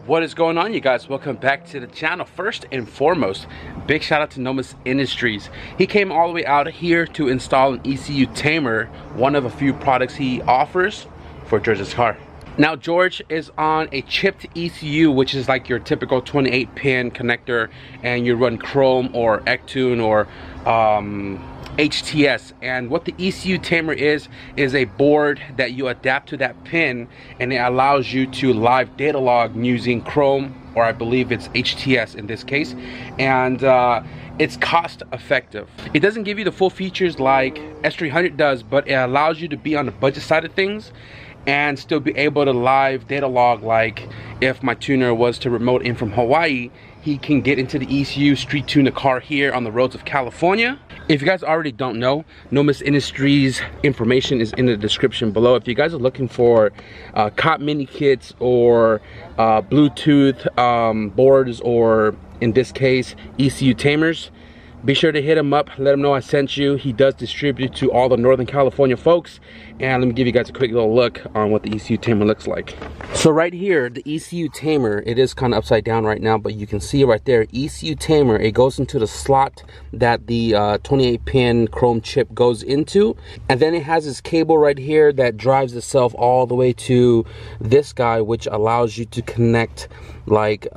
What is going on, you guys? Welcome back to the channel. First and foremost, big shout out to Nomis Industries. He came all the way out here to install an Ecu Tamer, one of a few products he offers for George's car. Now George is on a chipped ECU, which is like your typical 28 pin connector, and you run Prum or Ecu or HTS. And what the Ecu Tamer is a board that you adapt to that pin, and it allows you to live data log using Prum, or I believe it's HTS in this case, and it's cost effective. It doesn't give you the full features like S300 does, but it allows you to be on the budget side of things and still be able to live data log. Like if my tuner was to remote in from Hawaii, he can get into the ECU, street tune the car here on the roads of California. If you guys already don't know, Nomis Industries information is in the description below. If you guys are looking for cop mini kits or Bluetooth boards, or in this case ECU Tamers, be sure to hit him up, let him know I sent you. He does distribute to all the Northern California folks. And let me give you guys a quick little look on what the ECU Tamer looks like. So right here, the ECU Tamer, it is kind of upside down right now, but you can see right there, ECU Tamer, it goes into the slot that the 28 pin chrome chip goes into. And then it has this cable right here that drives itself all the way to this guy, which allows you to connect like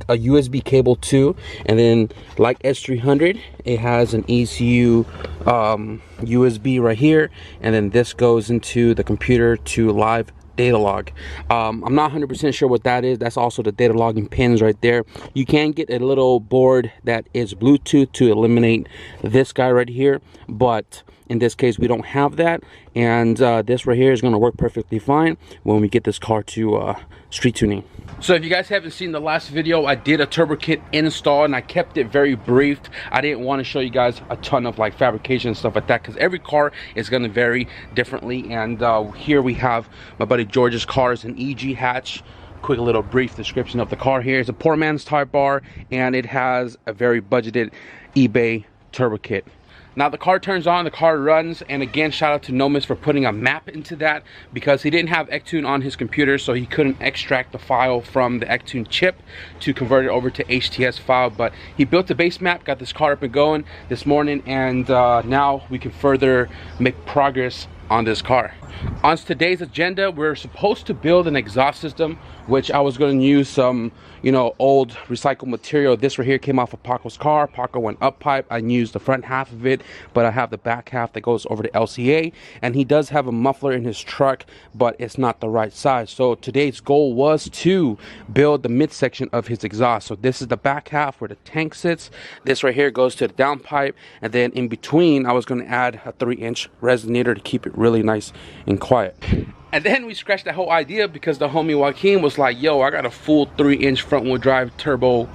a USB cable too. And then like S300, it has an ECU USB right here, and then this goes into the computer to live data log. I'm not 100% sure what that is. That's also the data logging pins right there. You can get a little board that is Bluetooth to eliminate this guy right here, but in this case we don't have that, and this right here is going to work perfectly fine when we get this car to street tuning. So if you guys haven't seen the last video, I did a turbo kit install and I kept it very brief. I didn't want to show you guys a ton of like fabrication and stuff like that, because every car is going to vary differently. And here we have my buddy George's car, is an EG hatch. Quick little brief description of the car here. It's a poor man's Type R, and it has a very budgeted eBay turbo kit. Now the car turns on, the car runs, and again, shout out to Nomis for putting a map into that, because he didn't have Ecu on his computer, so he couldn't extract the file from the Ecu chip to convert it over to HTS file. But he built a base map, got this car up and going this morning, and now we can further make progress on this car. On today's agenda, we're supposed to build an exhaust system, which I was going to use some, you know, old recycled material. This right here came off of Paco's car. Paco went up pipe. I used the front half of it, but I have the back half that goes over to LCA. And he does have a muffler in his truck, but it's not the right size. So today's goal was to build the midsection of his exhaust. So this is the back half where the tank sits. This right here goes to the downpipe, and then in between I was going to add a 3-inch resonator to keep it really nice and quiet. And then we scratched that whole idea because the homie Joaquin was like, yo, I got a full 3-inch front wheel drive turbo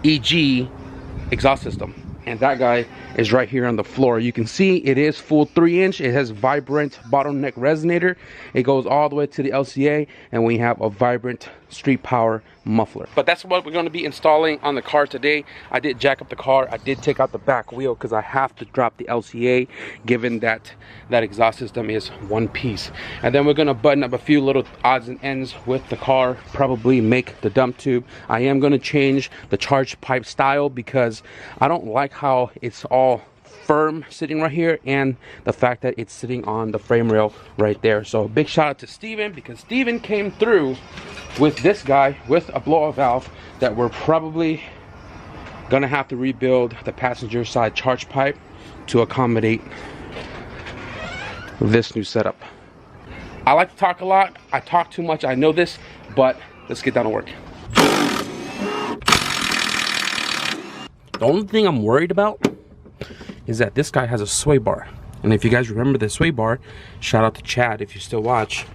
EG exhaust system. And that guy is right here on the floor. You can see it is full 3-inch. It has vibrant bottleneck resonator. It goes all the way to the LCA, and we have a vibrant street power muffler. But that's what we're going to be installing on the car today. I did jack up the car. I did take out the back wheel because I have to drop the LCA, given that that exhaust system is one piece. And then we're going to button up a few little odds and ends with the car, probably make the dump tube. I am going to change the charge pipe style because I don't like how it's all firm sitting right here, and the fact that it's sitting on the frame rail right there. So big shout out to Steven, because Steven came through with this guy with a blowout valve that we're probably gonna have to rebuild the passenger side charge pipe to accommodate this new setup. I like to talk a lot. I talk too much, I know this, but let's get down to work. The only thing I'm worried about is that this guy has a sway bar. And if you guys remember the sway bar, shout out to Chad if you still watch.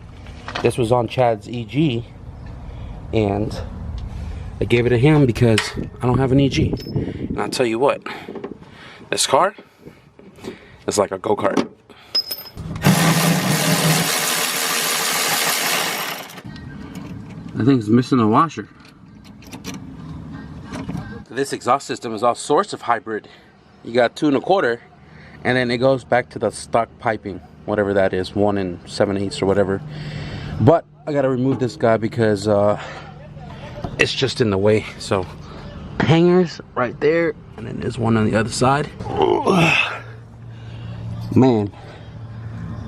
This was on Chad's EG, and I gave it to him because I don't have an EG. And I'll tell you what, this car is like a go-kart. I think it's missing a washer. This exhaust system is all sorts of hybrid. You got 2 1/4, and then it goes back to the stock piping, whatever that is, 1 7/8 or whatever. But I gotta remove this guy because it's just in the way. So hangers right there, and then there's one on the other side. Man,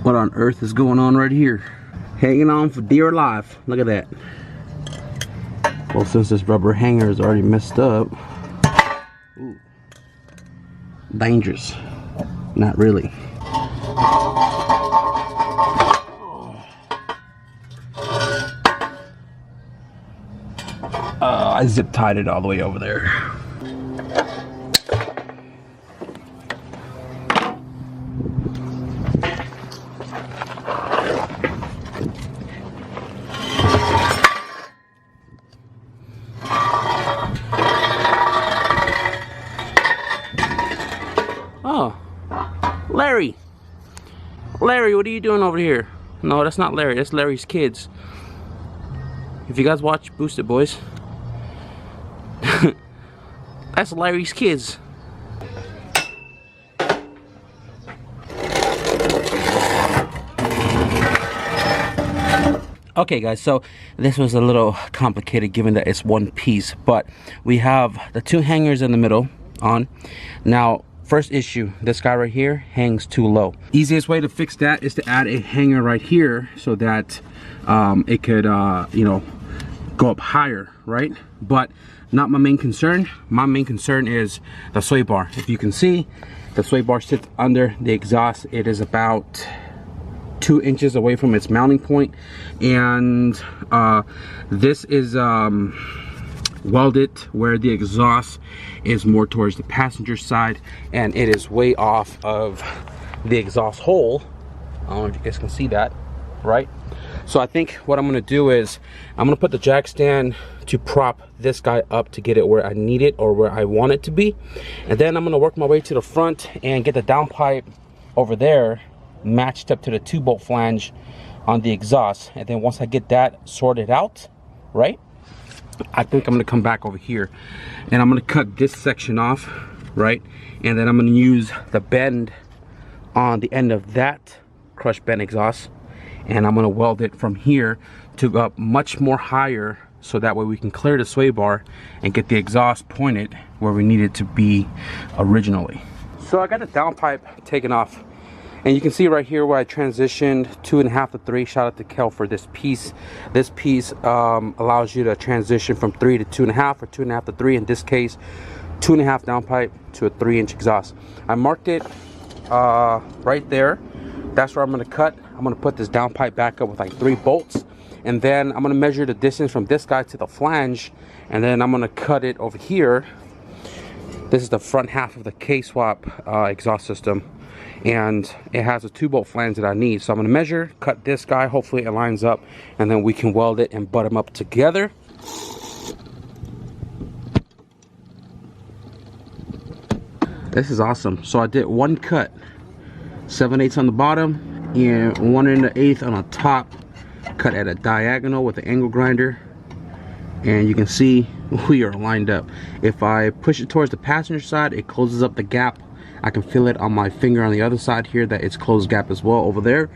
what on earth is going on right here? Hanging on for dear life. Look at that. Well, since this rubber hanger is already messed up, ooh, dangerous. Not really. I zip tied it all the way over there. Oh, Larry. Larry, what are you doing over here? No, that's not Larry, that's Larry's kids. If you guys watch Boosted Boys, that's Larry's kids. Okay guys, so this was a little complicated given that it's one piece, but we have the two hangers in the middle on. Now, first issue, this guy right here hangs too low. Easiest way to fix that is to add a hanger right here so that it could, you know, go up higher, right? But not my main concern. My main concern is the sway bar. If you can see, the sway bar sits under the exhaust. It is about 2 inches away from its mounting point, and this is welded where the exhaust is more towards the passenger side, and it is way off of the exhaust hole. I don't know if you guys can see that, right? So I think what I'm gonna do is I'm gonna put the jack stand to prop this guy up to get it where I need it or where I want it to be, and then I'm gonna work my way to the front and get the downpipe over there matched up to the 2-bolt flange on the exhaust. And then once I get that sorted out, right, I think I'm gonna come back over here and I'm gonna cut this section off, right, and then I'm gonna use the bend on the end of that crush bend exhaust, and I'm gonna weld it from here to go up much more higher, so that way we can clear the sway bar and get the exhaust pointed where we need it to be originally. So I got the downpipe taken off, and you can see right here where I transitioned 2.5 to 3. Shout out to Kel for this piece. This piece allows you to transition from 3 to 2.5 or 2.5 to 3. In this case, 2.5 downpipe to a 3-inch exhaust. I marked it right there. That's where I'm gonna cut. I'm gonna put this downpipe back up with like 3 bolts, and then I'm gonna measure the distance from this guy to the flange, and then I'm gonna cut it over here. This is the front half of the K-swap exhaust system, and it has a 2-bolt flange that I need. So I'm gonna measure, cut this guy, hopefully it lines up, and then we can weld it and butt them up together. This is awesome. So I did 1 cut, 7/8 on the bottom and 1 1/8 on the top, cut at a diagonal with the angle grinder, and you can see we are lined up. If I push it towards the passenger side, it closes up the gap. I can feel it on my finger on the other side here that it's closed gap as well over there.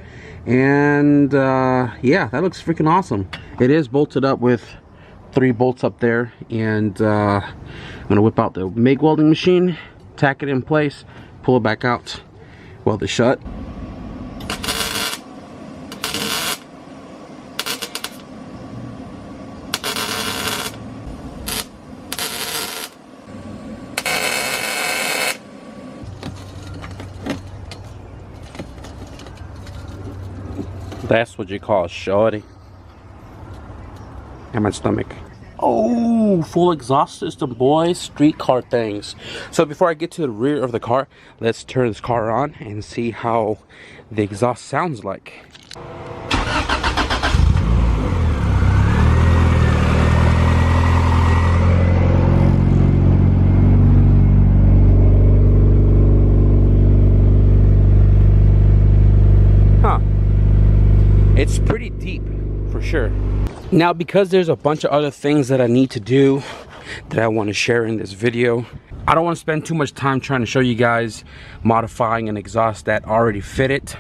And yeah, that looks freaking awesome. It is bolted up with 3 bolts up there, and I'm gonna whip out the MIG welding machine, tack it in place, pull it back out, weld it shut. That's what you call a shorty. And my stomach. Oh, full exhaust system, boys. Streetcar things. So before I get to the rear of the car, let's turn this car on and see how the exhaust sounds like. It's pretty deep for sure. Now, because there's a bunch of other things that I need to do that I want to share in this video, I don't want to spend too much time trying to show you guys modifying an exhaust that already fitted.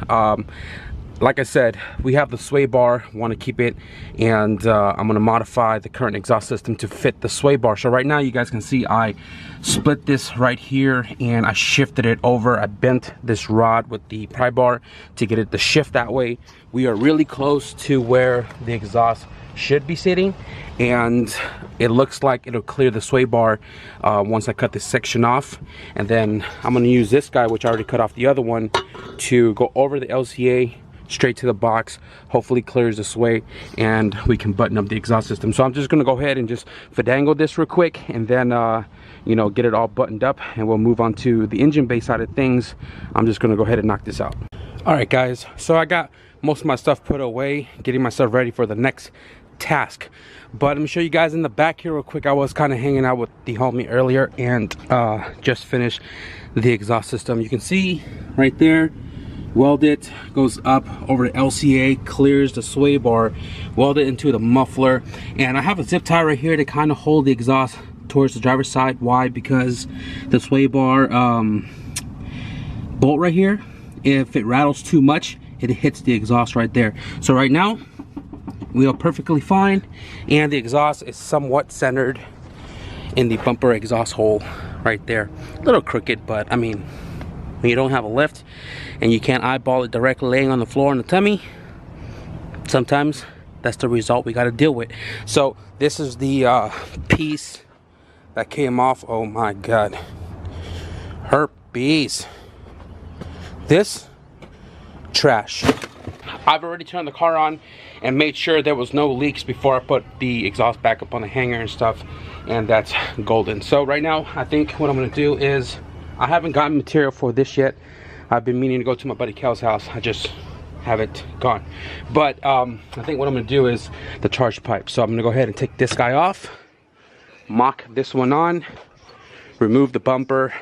like I said, we have the sway bar, want to keep it, and I'm going to modify the current exhaust system to fit the sway bar. So right now you guys can see I split this right here and I shifted it over. I bent this rod with the pry bar to get it to shift that way. We are really close to where the exhaust should be sitting, and it looks like it'll clear the sway bar once I cut this section off. And then I'm going to use this guy, which I already cut off the other one, to go over the LCA straight to the box. Hopefully clears the sway and we can button up the exhaust system. So I'm just going to go ahead and just finagle this real quick, and then you know, get it all buttoned up, and we'll move on to the engine bay side of things. I'm just going to go ahead and knock this out. All right guys, so I got most of my stuff put away, getting myself ready for the next task. But let me show you guys in the back here real quick. I was kind of hanging out with the homie earlier and just finished the exhaust system. You can see right there, weld it, goes up over the LCA, clears the sway bar, weld it into the muffler, and I have a zip tie right here to kind of hold the exhaust towards the driver's side. Why? Because the sway bar bolt right here, if it rattles too much, it hits the exhaust right there. So right now we are perfectly fine, and the exhaust is somewhat centered in the bumper exhaust hole right there. A little crooked, but I mean, when you don't have a lift and you can't eyeball it directly laying on the floor in the tummy, sometimes that's the result we got to deal with. So this is the piece that came off. Oh my god, herpes. This trash. I've already turned the car on and made sure there was no leaks before I put the exhaust back up on the hanger and stuff, and that's golden. So right now I think what I'm going to do is, I haven't gotten material for this yet. I've been meaning to go to my buddy Kel's house. I just haven't gone. But I think what I'm going to do is the charge pipe. So I'm going to go ahead and take this guy off, mock this one on, remove the bumper,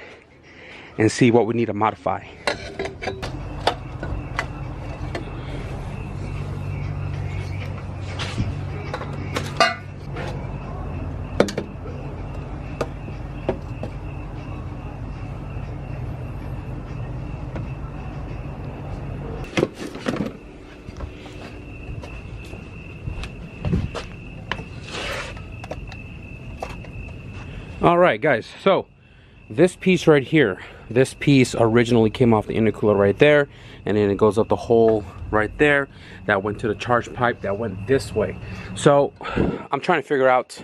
and see what we need to modify. Alright guys, so this piece right here, this piece originally came off the intercooler right there, and then it goes up the hole right there that went to the charge pipe that went this way. So I'm trying to figure out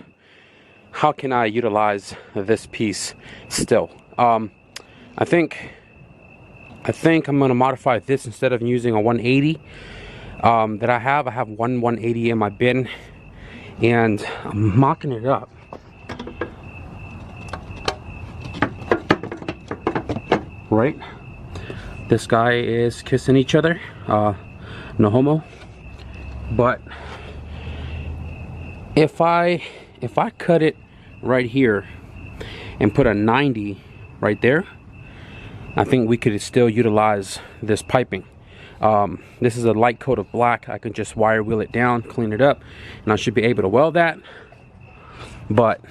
how can I utilize this piece still. I think I'm going to modify this. Instead of using a 180 that I have one 180 in my bin, and I'm mocking it up. Right, this guy is kissing each other, no homo. But if I cut it right here and put a 90 right there, I think we could still utilize this piping. This is a light coat of black. I can just wire wheel it down, clean it up, and I should be able to weld that. But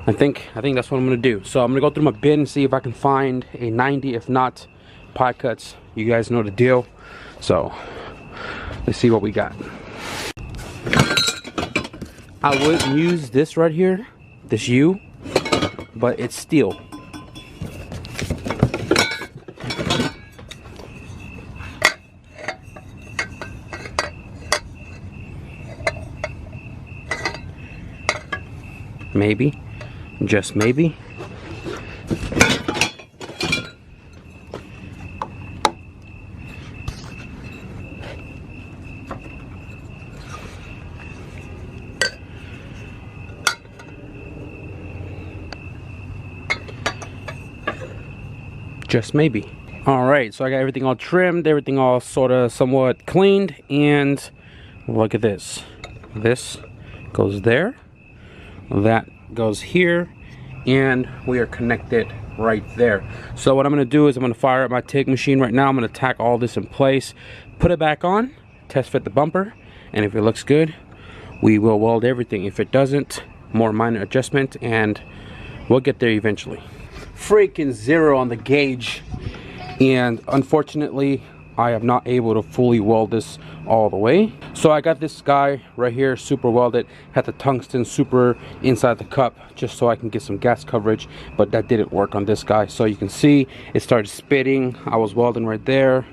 I think that's what I'm gonna do. So I'm gonna go through my bin and see if I can find a 90. If not, pie cuts. You guys know the deal. So let's see what we got. I would use this right here, this U, but it's steel. Maybe. Just maybe. Just maybe. All right, so I got everything all trimmed, everything all sort of somewhat cleaned, and look at this. This goes there. That goes here, and we are connected right there. So what I'm going to do is I'm going to fire up my TIG machine right now. I'm going to tack all this in place, put it back on, test fit the bumper, and if it looks good, we will weld everything. If it doesn't, more minor adjustment, and we'll get there eventually. Freaking 0 on the gauge, and unfortunately I am not able to fully weld this all the way. So I got this guy right here super welded, had the tungsten super inside the cup just so I can get some gas coverage, but that didn't work on this guy. So you can see it started spitting. I was welding right there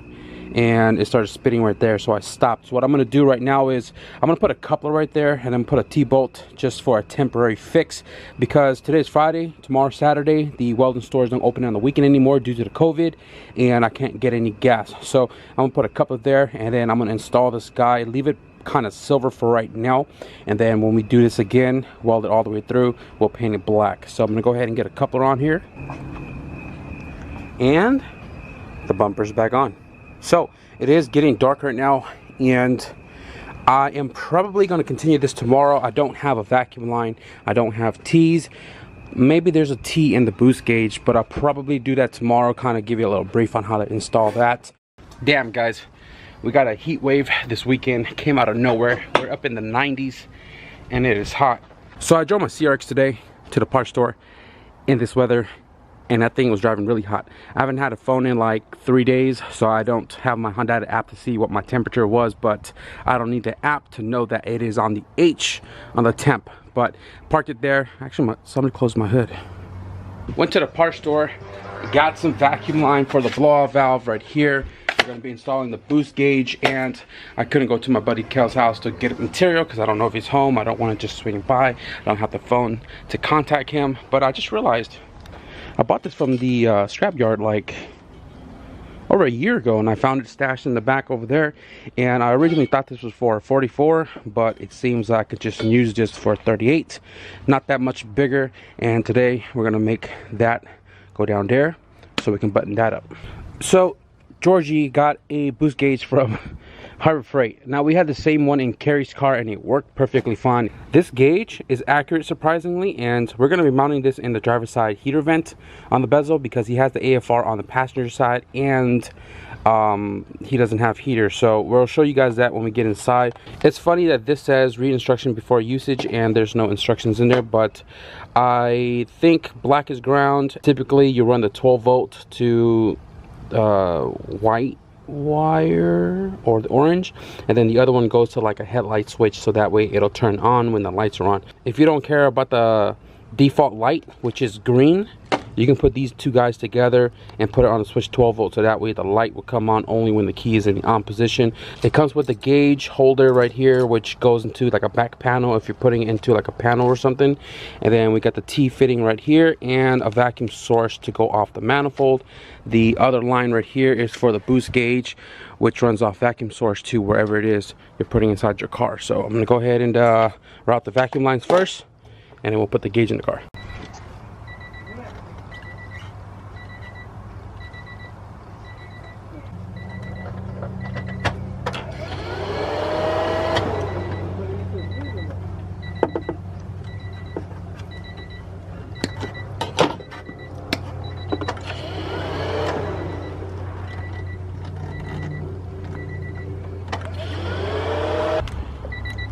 and it started spitting right there, so I stopped. So what I'm going to do right now is I'm going to put a coupler right there and then put a T-bolt just for a temporary fix, because today's Friday, tomorrow Saturday, the welding stores don't open on the weekend anymore due to the COVID, and I can't get any gas. So I'm going to put a coupler there, and then I'm going to install this guy, leave it kind of silver for right now, and then when we do this again, weld it all the way through, we'll paint it black. So I'm going to go ahead and get a coupler on here, and the bumper's back on. So it is getting dark right now, and I am probably going to continue this tomorrow. I don't have a vacuum line, I don't have T's. Maybe there's a T in the boost gauge, but I'll probably do that tomorrow, kind of give you a little brief on how to install that. Damn guys, we got a heat wave this weekend, came out of nowhere. We're up in the 90s and it is hot. So I drove my CRX today to the parts store in this weather, and that thing was driving really hot. I haven't had a phone in like 3 days, so I don't have my Hyundai app to see what my temperature was, but I don't need the app to know that it is on the H on the temp. But parked it there. Actually, somebody closed my hood. Went to the parts store, got some vacuum line for the blow-off valve right here. We're going to be installing the boost gauge, and I couldn't go to my buddy Kel's house to get material because I don't know if he's home. I don't want to just swing by. I don't have the phone to contact him, but I just realized I bought this from the scrapyard like over a year ago, and I found it stashed in the back over there. And I originally thought this was for a 44, but it seems I could just use this for 38. Not that much bigger. And today we're gonna make that go down there so we can button that up. So Georgie got a boost gauge from Harbor Freight. Now we had the same one in Carrie's car and it worked perfectly fine. This gauge is accurate surprisingly, and we're going to be mounting this in the driver's side heater vent on the bezel because he has the AFR on the passenger side and he doesn't have heater. So we'll show you guys that when we get inside. It's funny that this says read instruction before usage and there's no instructions in there, but I think black is ground. Typically you run the 12 volt to white wire or the orange, and then the other one goes to like a headlight switch, so that way it'll turn on when the lights are on. If you don't care about the default light, which is green, you can put these two guys together and put it on the switch 12 volt, so that way the light will come on only when the key is in the on position. It comes with the gauge holder right here, which goes into like a back panel if you're putting it into like a panel or something. And then we got the T fitting right here and a vacuum source to go off the manifold. The other line right here is for the boost gauge, which runs off vacuum source to wherever it is you're putting inside your car. So I'm gonna go ahead and route the vacuum lines first, and then we'll put the gauge in the car.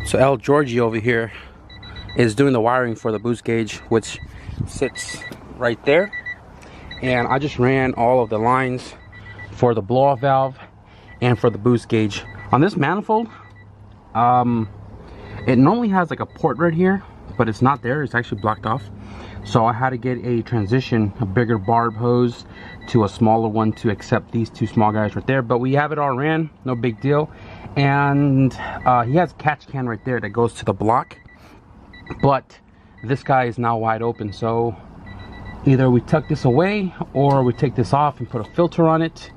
So L Georgie over here is doing the wiring for the boost gauge, which sits right there. And I just ran all of the lines for the blow-off valve and for the boost gauge. On this manifold, it normally has like a port right here, but it's not there, it's actually blocked off. So I had to get a transition, a bigger barb hose to a smaller one to accept these two small guys right there. But we have it all ran, no big deal. And he has a catch can right there that goes to the block, but this guy is now wide open. So either we tuck this away or we take this off and put a filter on it.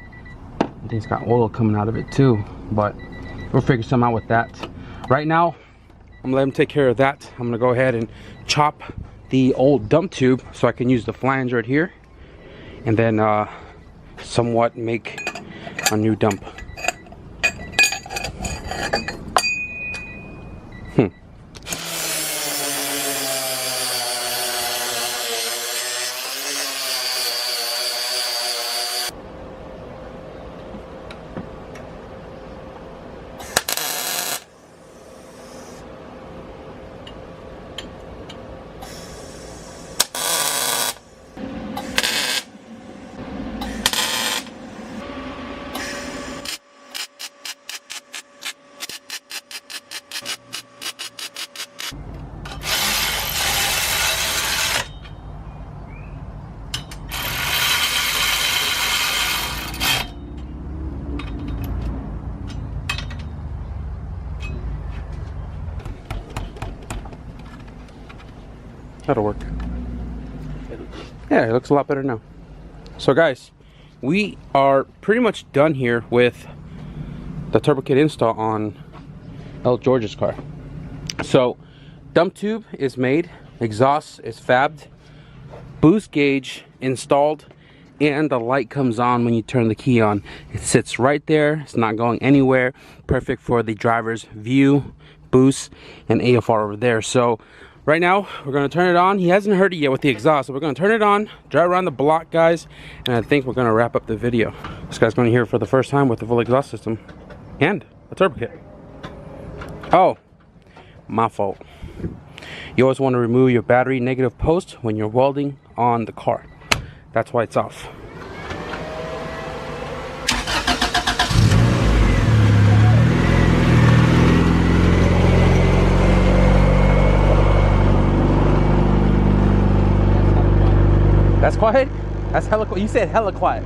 I think it's got oil coming out of it too, but we'll figure something out with that. Right now I'm gonna let him take care of that. I'm gonna go ahead and chop the old dump tube so I can use the flange right here, and then somewhat make a new dump. That'll work. Yeah, it looks a lot better now. So guys, we are pretty much done here with the turbo kit install on L. George's car. So dump tube is made, exhaust is fabbed, boost gauge installed, and the light comes on when you turn the key on. It sits right there, it's not going anywhere. Perfect for the driver's view, boost, and AFR over there. So right now we're going to turn it on. He hasn't heard it yet with the exhaust, so we're going to turn it on, drive around the block, guys, and I think we're going to wrap up the video. This guy's going to hear it for the first time with the full exhaust system and a turbo kit. Oh, my fault. You always want to remove your battery negative post when you're welding on the car. That's why it's off. That's quiet? That's hella quiet. You said hella quiet.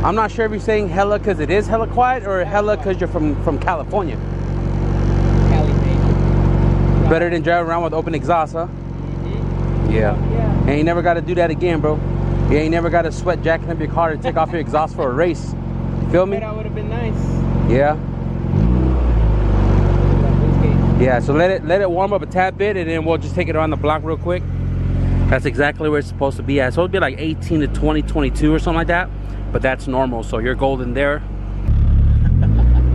I'm not sure if you're saying hella because it is hella quiet or hella because you're from California. Cali, baby. Better than driving around with open exhaust, huh? Yeah. And you never got to do that again, bro. You ain't never got to sweat jacking up your car to take off your exhaust for a race. You feel me? That would have been nice. Yeah. Yeah, so let it warm up a tad bit and then we'll just take it around the block real quick. That's exactly where it's supposed to be at. So it'll be like 18 to 20, 22 or something like that. But that's normal, so you're golden there.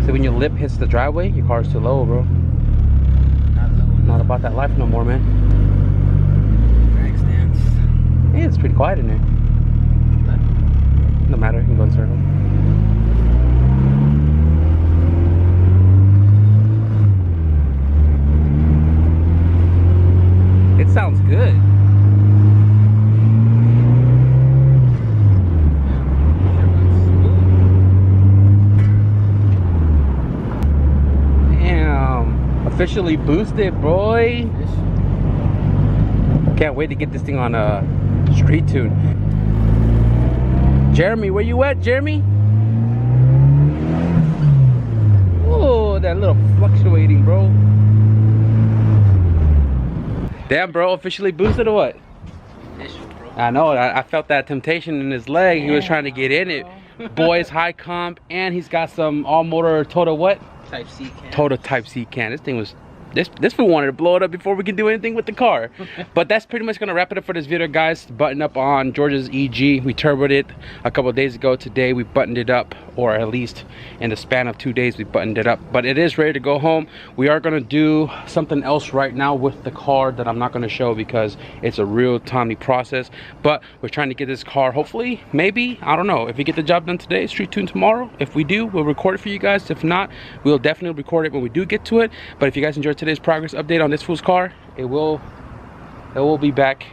So when your lip hits the driveway, your car's too low, bro. Not about that life no more, man. Drag stance. Yeah, it's pretty quiet in there. No matter, you can go in circle. It sounds good. Officially boosted, boy. Can't wait to get this thing on a street tune. Jeremy, where you at, Jeremy? Oh, that little fluctuating, bro. Damn, bro, officially boosted or what? I know, I felt that temptation in his leg. Yeah, he was trying to get in it. Boy's high comp, and he's got some all motor Total what? Type C can. Total Type C can. This thing was, this fool wanted to blow it up before we can do anything with the car. But that's pretty much gonna wrap it up for this video, guys. Button up on George's EG. We turboed it a couple of days ago. Today we buttoned it up, or at least in the span of 2 days we buttoned it up. But it is ready to go home. We are gonna do something else right now with the car that I'm not gonna show because it's a real timely process. But we're trying to get this car, hopefully, maybe, I don't know, if we get the job done today, street tune tomorrow. If we do, we'll record it for you guys. If not, we'll definitely record it when we do get to it. But if you guys enjoyed today's progress update on this fool's car, it will be back.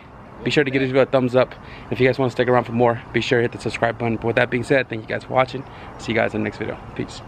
Be sure to give this video a thumbs up. If you guys want to stick around for more, be sure to hit the subscribe button. But with that being said, thank you guys for watching. See you guys in the next video. Peace.